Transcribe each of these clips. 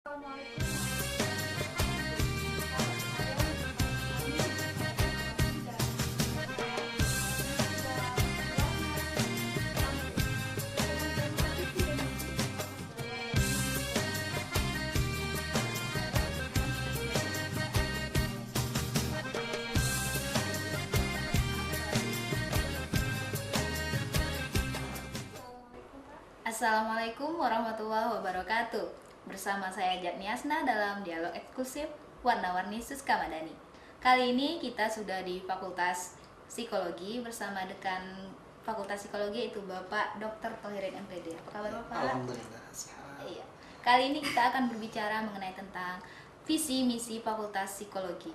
Assalamualaikum warahmatullahi wabarakatuh. Bersama saya Jatni Asna dalam dialog eksklusif Warna-Warni Suska Madani. Kali ini kita sudah di Fakultas Psikologi bersama dekan Fakultas Psikologi, yaitu Bapak Dr. Thohirin MPD. Apa kabar Bapak? Alhamdulillah sehat. Iya. Kali ini kita akan berbicara mengenai tentang visi misi Fakultas Psikologi.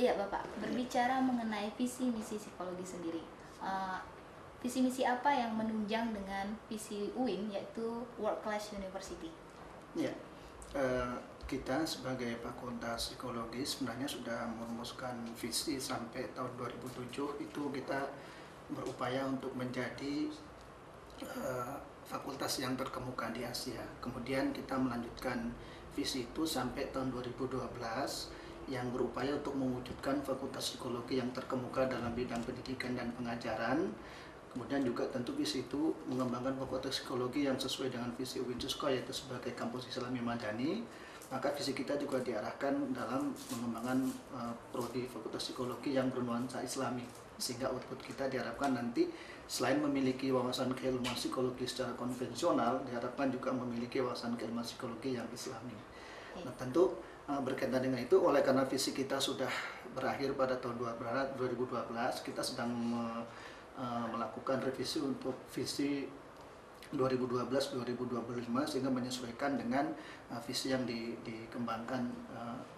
Iya Bapak, berbicara mengenai visi misi psikologi sendiri. Visi misi apa yang menunjang dengan visi UIN, yaitu World Class University? Ya, kita sebagai Fakultas Psikologi sebenarnya sudah merumuskan visi sampai tahun 2007. Itu kita berupaya untuk menjadi fakultas yang terkemuka di Asia. Kemudian kita melanjutkan visi itu sampai tahun 2012 yang berupaya untuk mewujudkan Fakultas Psikologi yang terkemuka dalam bidang pendidikan dan pengajaran. Kemudian juga tentu visi itu mengembangkan Fakultas Psikologi yang sesuai dengan visi UIN Suska, yaitu sebagai kampus Islami Madani. Maka visi kita juga diarahkan dalam mengembangkan prodi Fakultas Psikologi yang bernuansa Islami, sehingga output kita diharapkan nanti selain memiliki wawasan keilmuan psikologi secara konvensional, diharapkan juga memiliki wawasan keilmuan psikologi yang Islami. Nah, tentu berkaitan dengan itu, oleh karena visi kita sudah berakhir pada tahun 2012, kita sedang melakukan revisi untuk visi 2012-2025 sehingga menyesuaikan dengan visi yang dikembangkan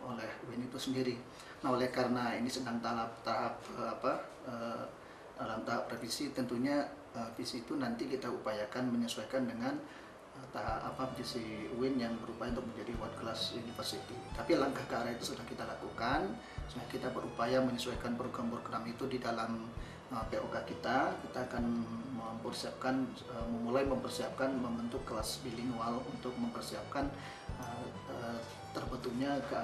oleh UIN itu sendiri. Nah, oleh karena ini sedang dalam tahap revisi, tentunya visi itu nanti kita upayakan menyesuaikan dengan visi UIN yang berupaya untuk menjadi World Class University. Tapi langkah ke arah itu sudah kita lakukan. Sudah kita berupaya menyesuaikan program-program itu di dalam POK kita akan memulai mempersiapkan membentuk kelas bilingual untuk mempersiapkan terbentuknya ke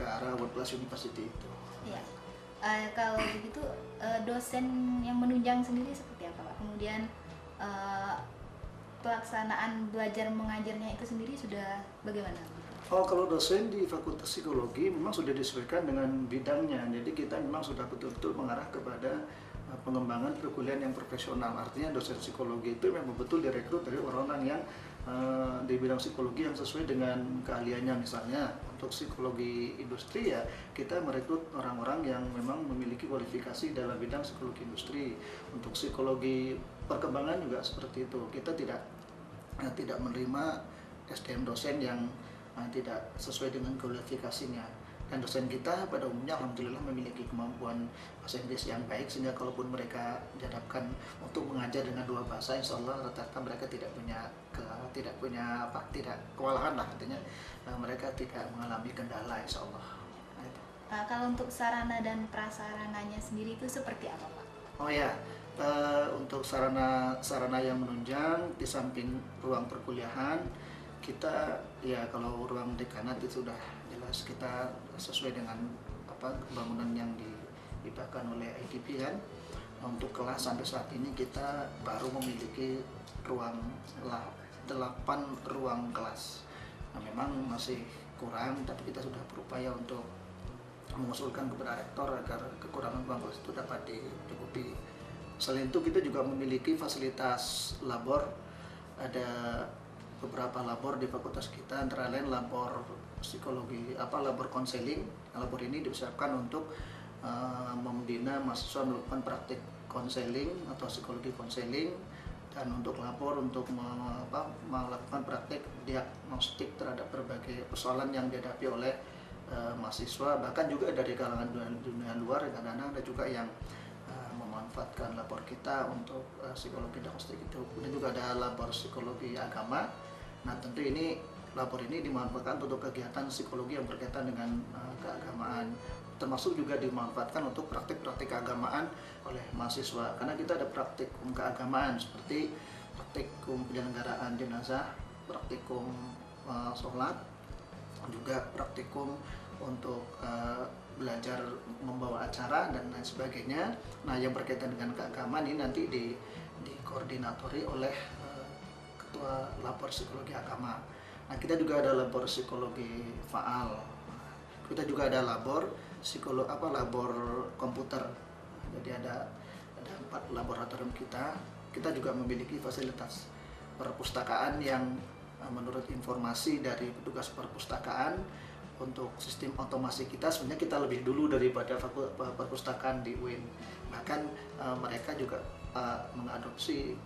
arah World Class University itu. Ya. Kalau begitu dosen yang menunjang sendiri seperti apa Pak? Kemudian pelaksanaan belajar mengajarnya itu sendiri sudah bagaimana? Oh, kalau dosen di Fakultas Psikologi memang sudah disesuaikan dengan bidangnya. Jadi kita memang sudah betul-betul mengarah kepada pengembangan perkuliahan yang profesional. Artinya dosen psikologi itu memang betul direkrut dari orang-orang yang di bidang psikologi yang sesuai dengan keahliannya. Misalnya untuk psikologi industri, ya kita merekrut orang-orang yang memang memiliki kualifikasi dalam bidang psikologi industri. Untuk psikologi perkembangan juga seperti itu. Kita tidak menerima SDM dosen yang tidak sesuai dengan kualifikasinya. Dan dosen kita pada umumnya alhamdulillah memiliki kemampuan bahasa Inggris yang baik, sehingga kalaupun mereka dihadapkan untuk mengajar dengan dua bahasa, insya Allah rata-rata mereka tidak kewalahan lah, artinya mereka tidak mengalami kendala, insya Allah. Kalau untuk sarana dan prasarananya sendiri itu seperti apa Pak? Oh ya, untuk sarana yang menunjang di samping ruang perkuliahan, kita ya kalau ruang dekanat itu sudah jelas kita sesuai dengan bangunan yang dihibahkan oleh IDB kan. Untuk kelas sampai saat ini kita baru memiliki 8 ruang kelas. Nah, memang masih kurang, tapi kita sudah berupaya untuk mengusulkan kepada rektor agar kekurangan ruang kelas itu dapat dicukupi. Selain itu kita juga memiliki fasilitas labor. Ada beberapa labor di fakultas kita, antara lain labor psikologi, labor konseling. Labor ini disiapkan untuk membina mahasiswa melakukan praktik konseling atau psikologi konseling, dan untuk labor untuk melakukan praktik diagnostik terhadap berbagai persoalan yang dihadapi oleh mahasiswa, bahkan juga dari kalangan dunia luar. Kadang-kadang ada juga yang memanfaatkan labor kita untuk psikologi diagnostik itu. Kemudian juga ada labor psikologi agama. Nah, tentu labor ini dimanfaatkan untuk kegiatan psikologi yang berkaitan dengan keagamaan, termasuk juga dimanfaatkan untuk praktik-praktik keagamaan oleh mahasiswa, karena kita ada praktikum keagamaan seperti praktikum penyelenggaraan jenazah, praktikum sholat, juga praktikum untuk belajar membawa acara dan lain sebagainya. Nah, yang berkaitan dengan keagamaan ini nanti dikoordinatori oleh ketua labor psikologi agama. Nah, kita juga ada labor psikologi faal. Kita juga ada labor labor komputer. Jadi ada 4 laboratorium kita. Kita juga memiliki fasilitas perpustakaan yang menurut informasi dari petugas perpustakaan, untuk sistem otomasi kita sebenarnya kita lebih dulu daripada perpustakaan di UIN. Bahkan mereka juga mengadopsi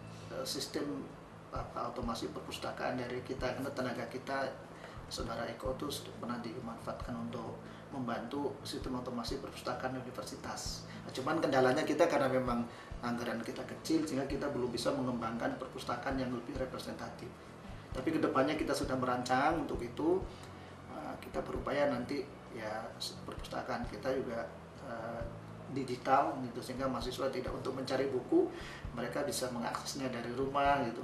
sistem otomasi perpustakaan dari kita, karena tenaga kita, saudara Eko itu pernah dimanfaatkan untuk membantu sistem otomasi perpustakaan universitas. Nah, cuman kendalanya kita karena memang anggaran kita kecil, sehingga kita belum bisa mengembangkan perpustakaan yang lebih representatif. Tapi kedepannya kita sudah merancang untuk itu. Kita berupaya nanti ya perpustakaan kita juga digital gitu, sehingga mahasiswa tidak untuk mencari buku, mereka bisa mengaksesnya dari rumah gitu.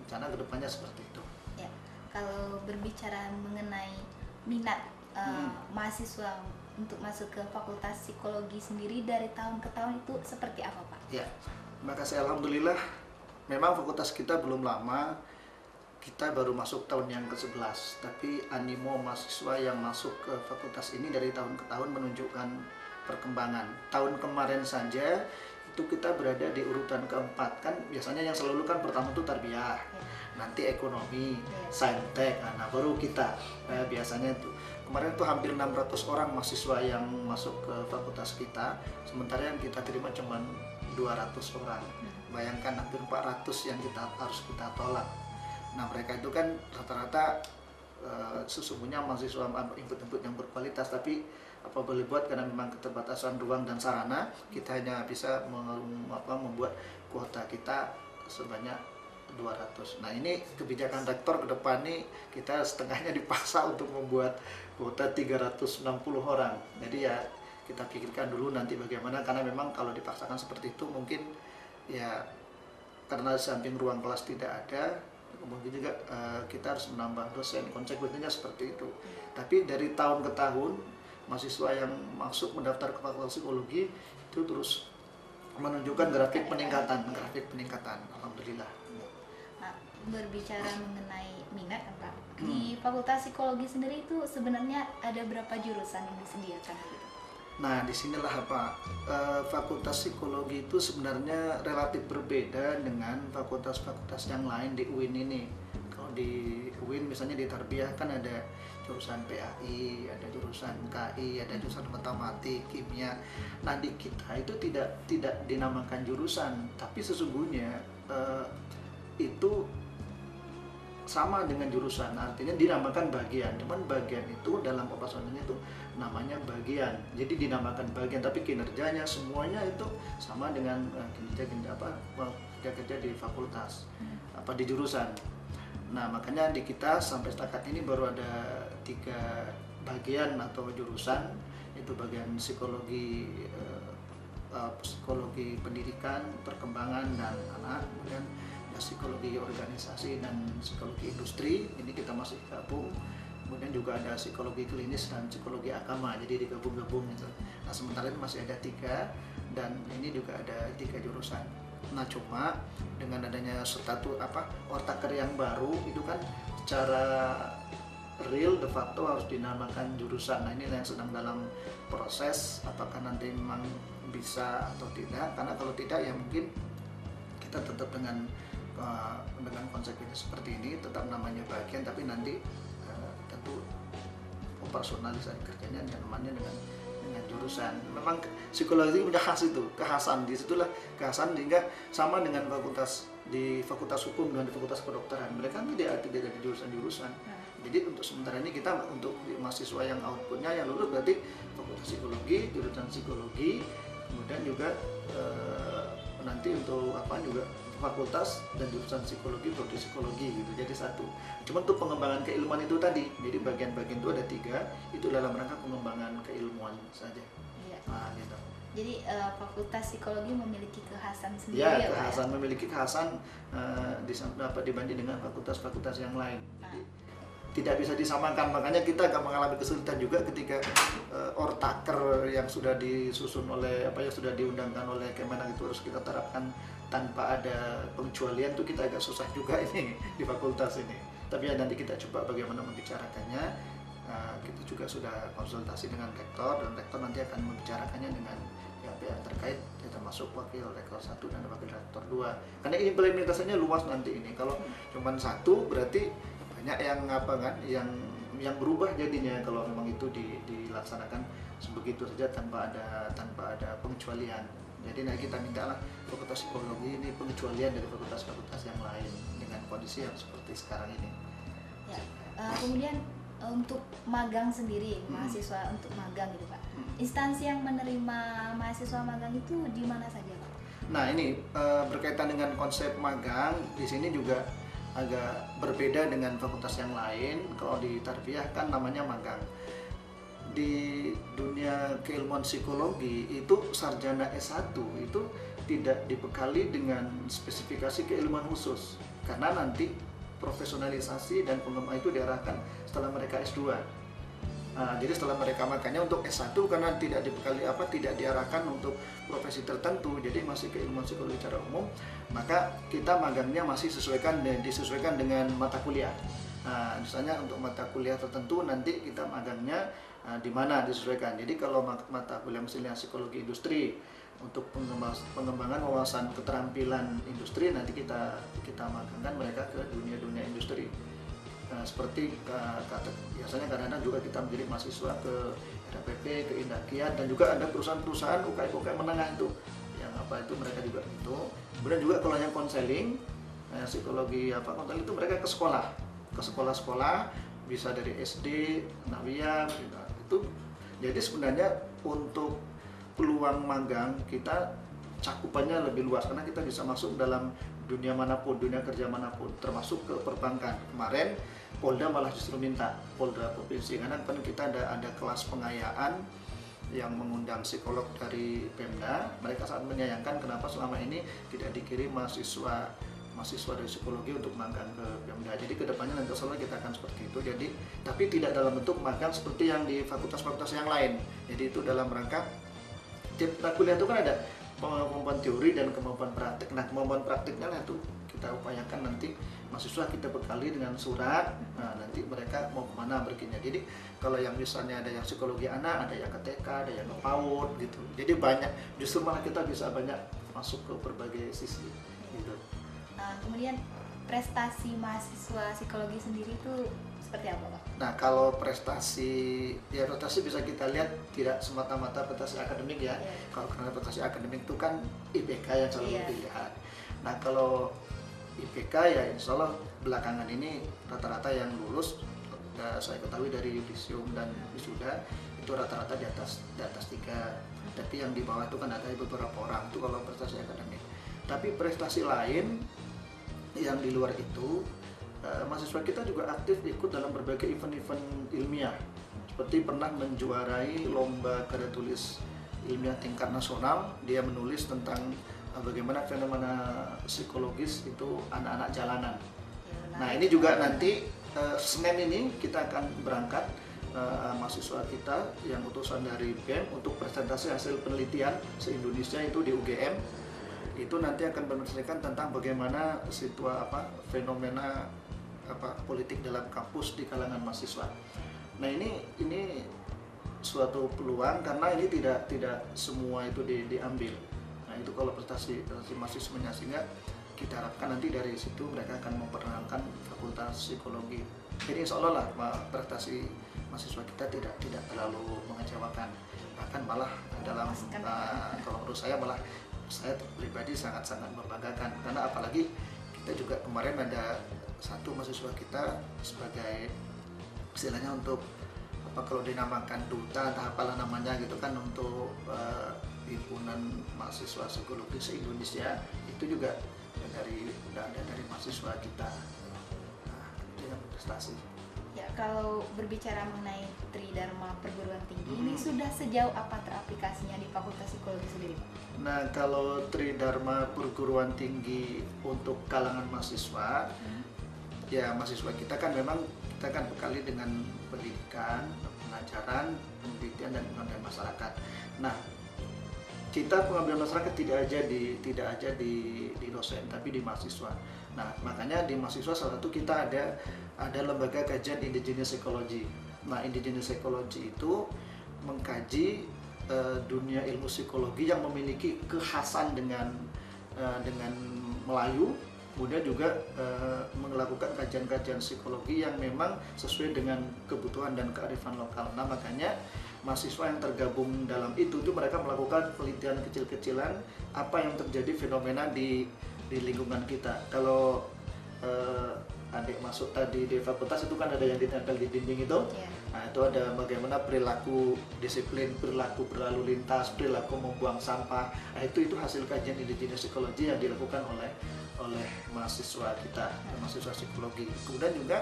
Rencana kedepannya seperti itu. Ya, kalau berbicara mengenai minat mahasiswa untuk masuk ke Fakultas Psikologi sendiri dari tahun ke tahun itu seperti apa, Pak? Ya, terima kasih. Alhamdulillah, memang fakultas kita belum lama. Kita baru masuk tahun yang ke-11, tapi animo mahasiswa yang masuk ke fakultas ini dari tahun ke tahun menunjukkan perkembangan. Tahun kemarin saja itu kita berada di urutan ke-4, kan biasanya yang selalu kan pertama itu tarbiyah, nanti ekonomi, saintek, nah baru kita. Biasanya itu kemarin itu hampir 600 orang mahasiswa yang masuk ke fakultas kita, sementara yang kita terima cuma 200 orang. Bayangkan hampir 400 yang harus kita tolak. Nah, mereka itu kan rata-rata sesungguhnya mahasiswa input-input yang berkualitas, tapi apa boleh buat karena memang keterbatasan ruang dan sarana, kita hanya bisa membuat kuota kita sebanyak 200. Nah, ini kebijakan rektor ke depan nih, kita setengahnya dipaksa untuk membuat kuota 360 orang. Jadi ya kita pikirkan dulu nanti bagaimana, karena memang kalau dipaksakan seperti itu mungkin ya karena samping ruang kelas tidak ada, mungkin juga kita harus menambah dosen, konsekuensinya seperti itu. Tapi dari tahun ke tahun mahasiswa yang masuk mendaftar ke Fakultas Psikologi itu terus menunjukkan grafik peningkatan, alhamdulillah. Nah, berbicara mengenai minat, Pak, di Fakultas Psikologi sendiri itu sebenarnya ada berapa jurusan yang disediakan gitu? Nah, disinilah Fakultas Psikologi itu sebenarnya relatif berbeda dengan fakultas-fakultas yang lain di UIN ini. Kalau di UIN misalnya di Tarbiyah kan ada jurusan PAI, ada jurusan KI, ada jurusan matematik, kimia. Nah, di kita itu tidak dinamakan jurusan, tapi sesungguhnya itu sama dengan jurusan, artinya dinamakan bagian, cuman bagian itu dalam operasionalnya itu namanya bagian, jadi dinamakan bagian, tapi kinerjanya semuanya itu sama dengan kerja di fakultas, di jurusan. Nah, makanya di kita sampai setakat ini baru ada 3 bagian atau jurusan, itu bagian psikologi pendidikan, perkembangan dan anak, kemudian psikologi organisasi dan psikologi industri, ini kita masih gabung. Kemudian juga ada psikologi klinis dan psikologi agama, jadi digabung-gabung gitu. Nah, sementara ini masih ada 3, dan ini juga ada 3 jurusan. Nah, cuma dengan adanya ortaker yang baru itu kan secara real de facto harus dinamakan jurusan. Nah, ini yang sedang dalam proses, apakah nanti memang bisa atau tidak, karena kalau tidak ya mungkin kita tetap dengan konsekuensi seperti ini, tetap namanya bagian, tapi nanti tentu operasionalisasi kerjanya namanya dengan jurusan. Memang psikologi punya khas itu, kekhasan, disitulah kekhasan, sehingga sama dengan di fakultas hukum dan di fakultas kedokteran, mereka tidak ada jurusan-jurusan. Jadi untuk sementara ini kita untuk mahasiswa yang outputnya yang lulus berarti fakultas psikologi, jurusan psikologi, kemudian juga nanti untuk juga fakultas dan jurusan psikologi, prodi psikologi gitu, jadi satu. Cuma untuk pengembangan keilmuan itu tadi, jadi bagian-bagian itu ada 3, itu dalam rangka pengembangan keilmuan saja. Iya. Nah, gitu. Jadi Fakultas Psikologi memiliki kekhasan sendiri Ya, Pak, memiliki kekhasan dibanding dengan fakultas-fakultas yang lain. Nah, tidak bisa disamakan, makanya kita agak mengalami kesulitan juga ketika ortaker yang sudah disusun oleh yang sudah diundangkan oleh Kemenag itu harus kita terapkan tanpa ada pengecualian, tuh kita agak susah juga ini di fakultas ini. Tapi ya nanti kita coba bagaimana membicarakannya. Kita juga sudah konsultasi dengan rektor, dan rektor nanti akan membicarakannya dengan pihak terkait, termasuk wakil rektor 1 dan wakil rektor 2. Karena implementasinya luas nanti ini. Kalau cuma 1 berarti banyak yang berubah jadinya kalau memang itu dilaksanakan sebegitu saja tanpa ada pengecualian. Jadi nanti kita mintalah fakultas psikologi ini pengecualian dari fakultas-fakultas yang lain dengan kondisi yang seperti sekarang ini. Ya, kemudian untuk magang sendiri, mahasiswa untuk magang gitu Pak. Instansi yang menerima mahasiswa magang itu di mana saja Pak? Nah ini berkaitan dengan konsep magang, di sini juga agak berbeda dengan fakultas yang lain. Kalau di Tarbiyah kan namanya magang. Di dunia keilmuan psikologi itu sarjana S1 itu tidak dibekali dengan spesifikasi keilmuan khusus, karena nanti profesionalisasi dan pengembangan itu diarahkan setelah mereka S2. Jadi setelah mereka, makanya untuk S1 karena tidak dibekali tidak diarahkan untuk profesi tertentu, jadi masih keilmuan psikologi secara umum, maka kita magangnya masih disesuaikan dengan mata kuliah. Misalnya untuk mata kuliah tertentu nanti kita magangnya di mana disesuaikan. Jadi kalau mata kuliah misalnya psikologi industri, untuk pengembangan wawasan keterampilan industri, nanti kita magangkan mereka ke dunia industri. Seperti biasanya kadang-kadang juga kita menjadi mahasiswa ke RPP, ke Indakiat, dan juga ada perusahaan-perusahaan UKM menengah itu yang itu mereka juga itu. Kemudian juga kalau yang konseling psikologi konseling itu mereka ke sekolah bisa dari SD, Nawiyah itu. Jadi sebenarnya untuk peluang magang kita cakupannya lebih luas karena kita bisa masuk dalam dunia manapun, dunia kerja manapun, termasuk ke perbankan. Kemarin Polda malah justru minta, Polda Provinsi, karena kan kita ada kelas pengayaan yang mengundang psikolog dari Pemda. Mereka sangat menyayangkan kenapa selama ini tidak dikirim mahasiswa dari psikologi untuk magang ke Pemda. Jadi kedepannya nanti selalu kita akan seperti itu. Jadi tapi tidak dalam bentuk magang seperti yang di fakultas-fakultas yang lain. Jadi itu dalam rangka tiap kuliah itu kan ada kemampuan teori dan kemampuan praktik. Nah, kemampuan praktiknya lah itu kita upayakan nanti mahasiswa kita bekali dengan surat. Nah, nanti mereka mau kemana perginya. Jadi kalau yang misalnya ada yang psikologi anak, ada yang ke TK, ada yang ke PAUD gitu. Jadi banyak, justru malah kita bisa banyak masuk ke berbagai sisi gitu. Kemudian prestasi mahasiswa psikologi sendiri itu seperti apa Pak? Nah kalau prestasi bisa kita lihat tidak semata-mata prestasi akademik ya. Kalau karena prestasi akademik itu kan IPK yang selalu dilihat. Nah kalau IPK ya insya Allah belakangan ini rata-rata yang lulus, saya ketahui dari yudisium dan wisuda itu rata-rata di atas 3. Tapi yang di bawah itu kan ada beberapa orang, itu kalau prestasi akademik. Tapi prestasi lain yang di luar itu, mahasiswa kita juga aktif ikut dalam berbagai event-event ilmiah, seperti pernah menjuarai lomba karya tulis ilmiah tingkat nasional. Dia menulis tentang bagaimana fenomena psikologis itu anak-anak jalanan. Nah ini juga nanti Senin ini kita akan berangkat mahasiswa kita yang utusan dari BEM untuk presentasi hasil penelitian se-Indonesia itu di UGM. Itu nanti akan menceritakan tentang bagaimana fenomena politik dalam kampus di kalangan mahasiswa. Nah ini suatu peluang karena ini tidak semua itu diambil. Nah itu kalau prestasi mahasiswanya, sehingga kita harapkan nanti dari situ mereka akan memperkenalkan fakultas psikologi. Jadi insya Allah lah prestasi mahasiswa kita tidak terlalu mengecewakan, bahkan malah dalam kalau menurut saya malah saya pribadi sangat-sangat membanggakan, karena apalagi kita juga kemarin ada satu mahasiswa kita sebagai istilahnya untuk kalau dinamakan duta atau apalah namanya gitu kan, untuk himpunan mahasiswa psikologi se-Indonesia, itu juga dari mahasiswa kita. Nah, itu yang prestasi. Ya, kalau berbicara mengenai Tridharma Perguruan Tinggi ini sudah sejauh apa teraplikasinya di Fakultas Psikologi sendiri, Pak? Nah, kalau Tridharma Perguruan Tinggi untuk kalangan mahasiswa, ya mahasiswa kita kan memang kita kita kan bekali dengan pendidikan, pengajaran, penelitian dan pengabdian masyarakat. Nah, kita pengabdian masyarakat tidak aja di dosen, tapi di mahasiswa. Nah, makanya di mahasiswa salah satu kita ada lembaga kajian indigenous ecology. Nah, indigenous ecology itu mengkaji dunia ilmu psikologi yang memiliki kekhasan dengan Melayu, kemudian juga melakukan kajian-kajian psikologi yang memang sesuai dengan kebutuhan dan kearifan lokal. Nah, makanya mahasiswa yang tergabung dalam itu mereka melakukan penelitian kecil-kecilan apa yang terjadi fenomena di lingkungan kita. Kalau adik masuk tadi di fakultas itu kan ada yang ditempel di dinding itu. Nah, itu ada bagaimana perilaku disiplin, perilaku berlalu lintas, perilaku membuang sampah. Nah, itu hasil kajian indigenous psikologi yang dilakukan oleh mahasiswa kita, mahasiswa psikologi. Kemudian juga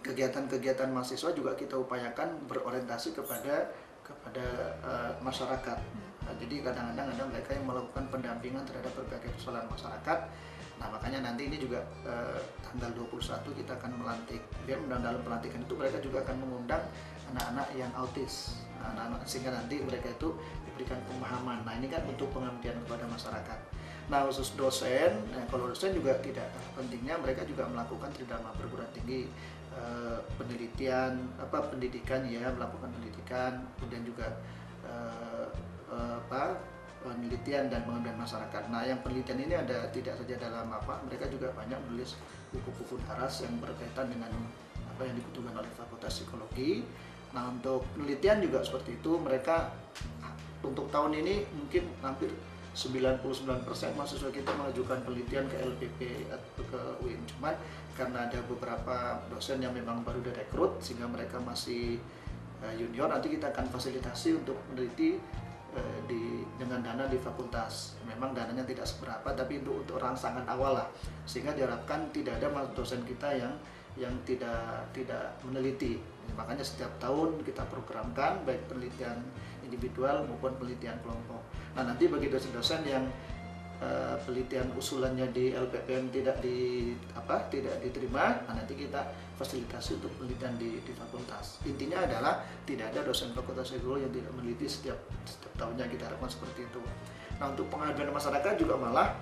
kegiatan-kegiatan mahasiswa juga kita upayakan berorientasi kepada masyarakat. Nah, jadi kadang-kadang ada mereka yang melakukan pendampingan terhadap berbagai persoalan masyarakat. Nah, makanya nanti ini juga tanggal 21 kita akan melantik BEM, dan dalam pelantikan itu mereka juga akan mengundang anak-anak yang autis, sehingga nanti mereka itu diberikan pemahaman. Nah, ini kan untuk pengabdian kepada masyarakat. Nah, khusus dosen, kalau dosen juga tidak pentingnya mereka juga melakukan tridharma perguruan tinggi, pendidikan ya, melakukan pendidikan, kemudian juga penelitian dan pengabdian masyarakat. Nah, yang penelitian ini ada tidak saja dalam mereka juga banyak menulis buku-buku daras yang berkaitan dengan apa yang dibutuhkan oleh Fakultas Psikologi. Nah, untuk penelitian juga seperti itu, mereka untuk tahun ini mungkin hampir 99% mahasiswa kita mengajukan penelitian ke LPP atau ke UIN. Cuman karena ada beberapa dosen yang memang baru direkrut sehingga mereka masih junior, nanti kita akan fasilitasi untuk meneliti dengan dana di fakultas. Memang dananya tidak seberapa, tapi untuk rangsangan awal lah, sehingga diharapkan tidak ada dosen kita yang tidak meneliti. Makanya setiap tahun kita programkan baik penelitian individual maupun penelitian kelompok. Nah, nanti bagi dosen-dosen yang penelitian usulannya di LPPM tidak diterima, nah nanti kita fasilitasi untuk penelitian di fakultas. Intinya adalah tidak ada dosen fakultas psikologi yang tidak meneliti setiap tahunnya, kita harapkan seperti itu. Nah, untuk pengabdian masyarakat juga malah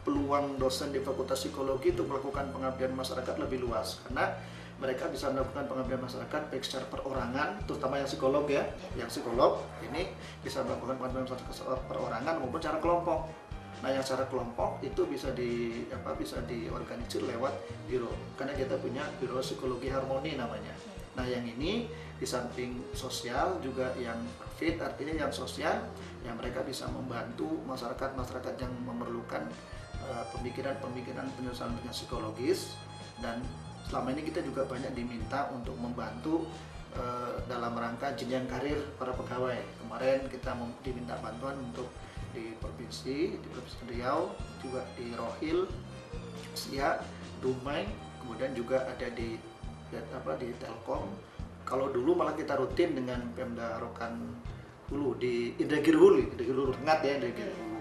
peluang dosen di fakultas psikologi untuk melakukan pengabdian masyarakat lebih luas, karena mereka bisa melakukan pengabdian masyarakat baik secara perorangan, terutama yang psikolog ya, yang psikolog ini bisa melakukan pengabdian masyarakat secara perorangan maupun secara kelompok. Nah, yang secara kelompok itu bisa diorganisir lewat biro, karena kita punya biro psikologi harmoni namanya. Nah, yang ini di samping sosial juga yang profit, artinya yang sosial, yang mereka bisa membantu masyarakat yang memerlukan pemikiran penyelesaian psikologis. Dan selama ini kita juga banyak diminta untuk membantu dalam rangka jenjang karir para pegawai. Kemarin kita diminta bantuan untuk di Provinsi Riau, juga di Rohil, Siak, Dumai, kemudian juga ada di Telkom. Kalau dulu malah kita rutin dengan Pemda Rokan Hulu di Indragiri Hulu Rengat ya, Indragiri Hulu.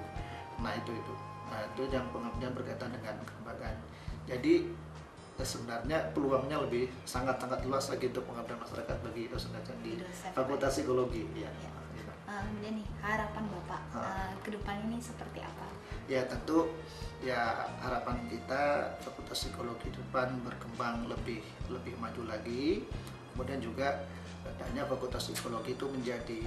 Nah, itu yang pengabdian berkaitan dengan kelembagaan. Jadi sebenarnya peluangnya lebih sangat-sangat luas lagi untuk pengabdian masyarakat bagi dosen-dosen di Fakultas Psikologi ya. Kemudian nih, harapan Bapak ke depan ini seperti apa? Ya, tentu ya harapan kita Fakultas Psikologi depan berkembang lebih maju lagi. Kemudian juga hendaknya Fakultas Psikologi itu menjadi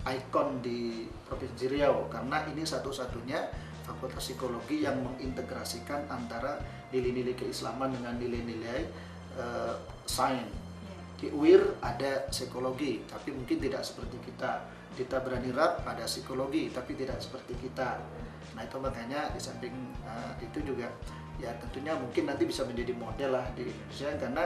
ikon di Provinsi Riau, karena ini satu-satunya Fakultas Psikologi yang mengintegrasikan antara nilai-nilai keislaman dengan nilai-nilai sains. Di UIR ada psikologi, tapi mungkin tidak seperti kita berani rap pada psikologi, tapi tidak seperti kita. Nah, itu makanya di samping itu juga ya tentunya mungkin nanti bisa menjadi model lah di Indonesia, karena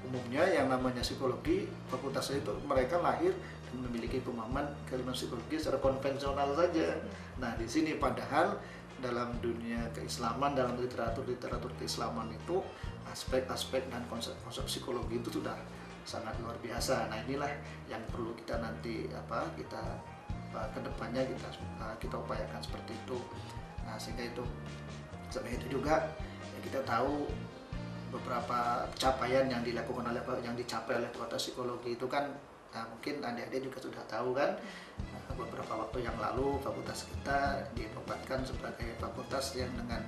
umumnya yang namanya psikologi fakultas itu mereka lahir dan memiliki pemahaman keilmuan psikologi secara konvensional saja. Nah, di sini padahal dalam dunia keislaman, dalam literatur keislaman itu aspek-aspek dan konsep psikologi itu sudah sangat luar biasa. Nah, inilah yang perlu kita nanti kita kedepannya kita upayakan seperti itu. Nah, sehingga itu sampai itu juga ya, kita tahu beberapa capaian yang dicapai oleh Fakultas Psikologi itu kan, mungkin adik-adik juga sudah tahu kan, beberapa waktu yang lalu fakultas kita dinobatkan sebagai fakultas yang dengan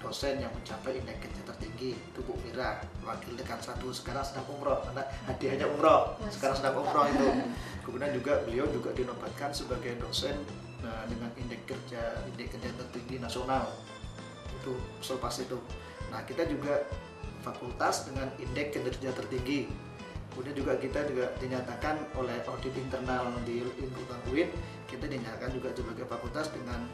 dosen yang mencapai indeks kerja tertinggi. Itu Bu Mira, wakil dekan 1, sekarang sedang umroh, karena hadiahnya umroh, sekarang sedang umroh itu. Kemudian juga beliau juga dinobatkan sebagai dosen dengan indeks kerja tertinggi nasional, itu selepas itu. Nah, kita juga fakultas dengan indeks kinerja tertinggi. Kemudian juga kita dinyatakan oleh audit internal di lingkungan UIN, kita dinyatakan juga sebagai fakultas dengan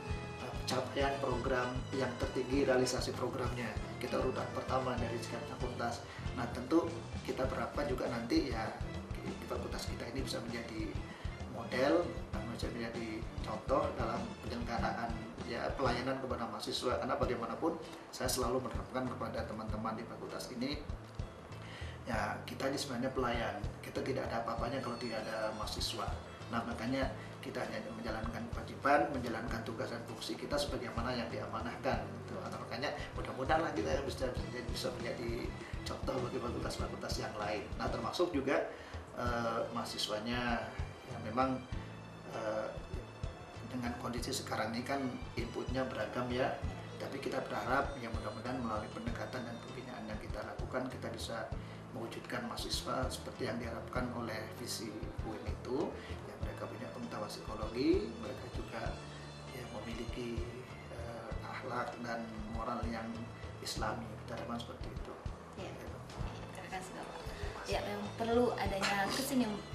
capaian program yang tertinggi, realisasi programnya. Kita urutan pertama dari sekian fakultas. Nah, tentu kita berharap juga nanti ya di fakultas kita ini bisa menjadi model, bisa menjadi contoh dalam penyelenggaraan ya pelayanan kepada mahasiswa. Karena bagaimanapun saya selalu menerapkan kepada teman-teman di fakultas ini, ya kita ini sebenarnya pelayan, kita tidak ada apa-apanya kalau tidak ada mahasiswa. Nah, makanya kita hanya menjalankan kewajiban, menjalankan tugas dan fungsi kita sebagaimana yang diamanahkan. Gitu. Nah, makanya mudah-mudahan kita bisa menjadi contoh bagi fakultas-fakultas yang lain. Nah, termasuk juga mahasiswanya yang memang dengan kondisi sekarang ini kan inputnya beragam ya. Tapi kita berharap ya mudah-mudahan melalui pendekatan dan pembinaan yang kita lakukan, kita bisa mewujudkan mahasiswa seperti yang diharapkan oleh visi UIN itu, yang mereka punya pengetahuan psikologi, mereka juga ya memiliki akhlak dan moral yang islami. Kita harapkan seperti itu. Ya, terima kasih Bapak. Ya, memang perlu adanya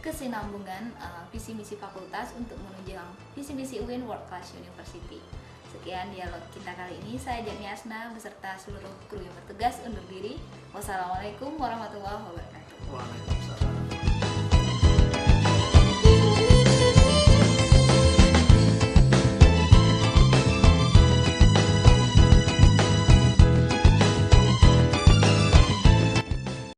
kesinambungan visi misi fakultas untuk menunjang visi misi UIN World Class University. Sekian dialog kita kali ini. Saya Jani Asna beserta seluruh kru yang bertugas undur diri. Wassalamualaikum warahmatullahi wabarakatuh.